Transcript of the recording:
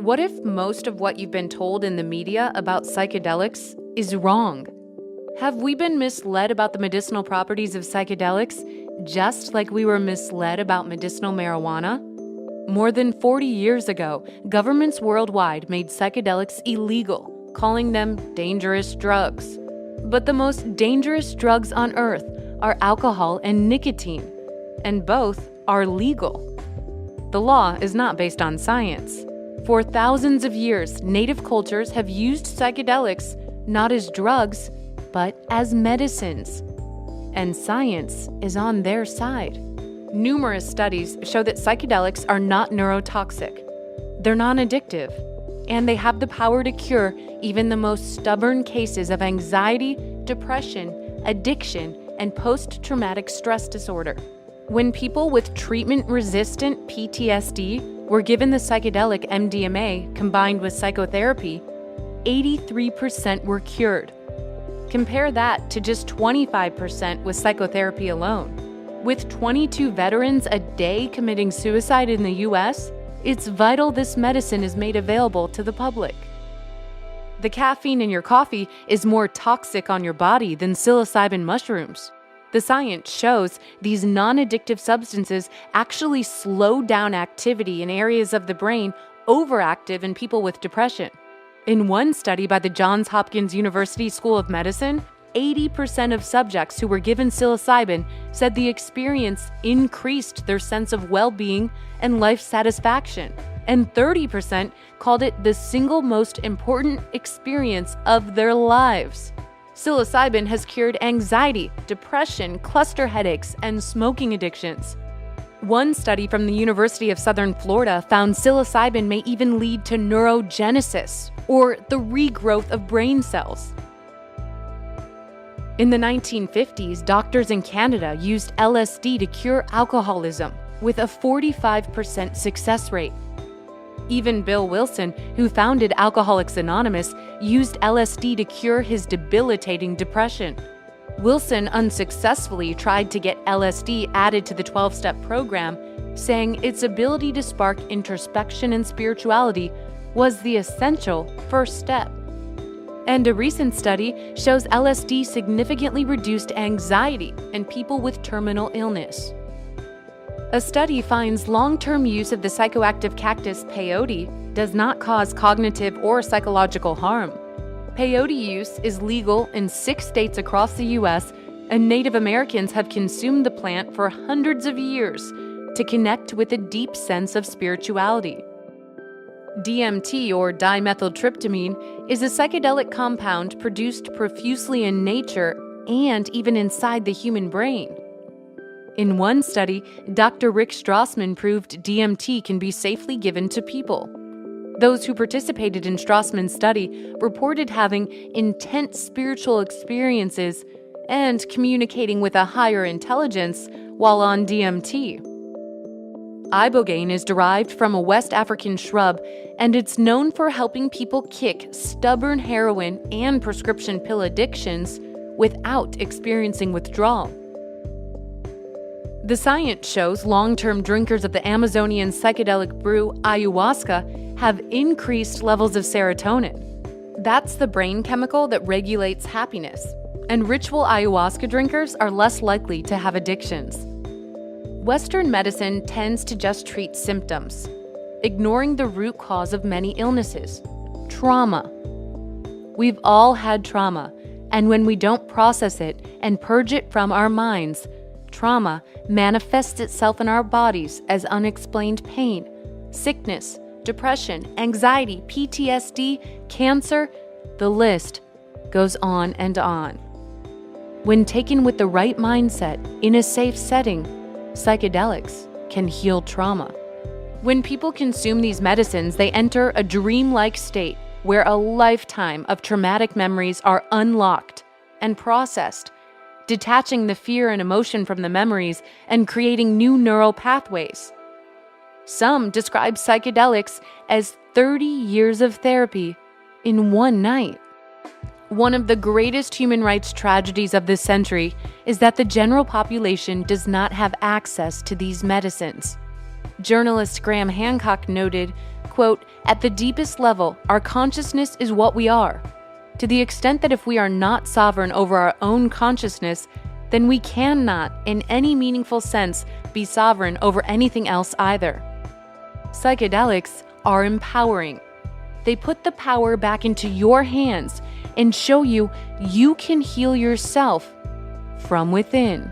What if most of what you've been told in the media about psychedelics is wrong? Have we been misled about the medicinal properties of psychedelics, just like we were misled about medicinal marijuana? More than 40 years ago, governments worldwide made psychedelics illegal, calling them dangerous drugs. But the most dangerous drugs on Earth are alcohol and nicotine, and both are legal. The law is not based on science. For thousands of years, native cultures have used psychedelics not as drugs, but as medicines. And science is on their side. Numerous studies show that psychedelics are not neurotoxic. They're non-addictive, and they have the power to cure even the most stubborn cases of anxiety, depression, addiction, and post-traumatic stress disorder. When people with treatment-resistant PTSD were given the psychedelic MDMA combined with psychotherapy, 83% were cured. Compare that to just 25% with psychotherapy alone. With 22 veterans a day committing suicide in the US, it's vital this medicine is made available to the public. The caffeine in your coffee is more toxic on your body than psilocybin mushrooms. The science shows these non-addictive substances actually slow down activity in areas of the brain overactive in people with depression. In one study by the Johns Hopkins University School of Medicine, 80% of subjects who were given psilocybin said the experience increased their sense of well-being and life satisfaction, and 30% called it the single most important experience of their lives. Psilocybin has cured anxiety, depression, cluster headaches, and smoking addictions. One study from the University of Southern Florida found psilocybin may even lead to neurogenesis, or the regrowth of brain cells. In the 1950s, doctors in Canada used LSD to cure alcoholism, with a 45% success rate. Even Bill Wilson, who founded Alcoholics Anonymous, used LSD to cure his debilitating depression. Wilson unsuccessfully tried to get LSD added to the 12-step program, saying its ability to spark introspection and spirituality was the essential first step. And a recent study shows LSD significantly reduced anxiety in people with terminal illness. A study finds long-term use of the psychoactive cactus peyote does not cause cognitive or psychological harm. Peyote use is legal in 6 states across the U.S., and Native Americans have consumed the plant for hundreds of years to connect with a deep sense of spirituality. DMT, or dimethyltryptamine, is a psychedelic compound produced profusely in nature and even inside the human brain. In one study, Dr. Rick Strassman proved DMT can be safely given to people. Those who participated in Strassman's study reported having intense spiritual experiences and communicating with a higher intelligence while on DMT. Ibogaine is derived from a West African shrub, and it's known for helping people kick stubborn heroin and prescription pill addictions without experiencing withdrawal. The science shows long-term drinkers of the Amazonian psychedelic brew ayahuasca have increased levels of serotonin. That's the brain chemical that regulates happiness, and ritual ayahuasca drinkers are less likely to have addictions. Western medicine tends to just treat symptoms, ignoring the root cause of many illnesses: trauma. We've all had trauma, and when we don't process it and purge it from our minds, trauma manifests itself in our bodies as unexplained pain, sickness, depression, anxiety, PTSD, cancer. The list goes on and on. When taken with the right mindset in a safe setting, psychedelics can heal trauma. When people consume these medicines, they enter a dreamlike state where a lifetime of traumatic memories are unlocked and processed, detaching the fear and emotion from the memories and creating new neural pathways. Some describe psychedelics as 30 years of therapy in one night. One of the greatest human rights tragedies of this century is that the general population does not have access to these medicines. Journalist Graham Hancock noted, quote, "At the deepest level, our consciousness is what we are. To the extent that if we are not sovereign over our own consciousness, then we cannot, in any meaningful sense, be sovereign over anything else either." Psychedelics are empowering. They put the power back into your hands and show you you can heal yourself from within.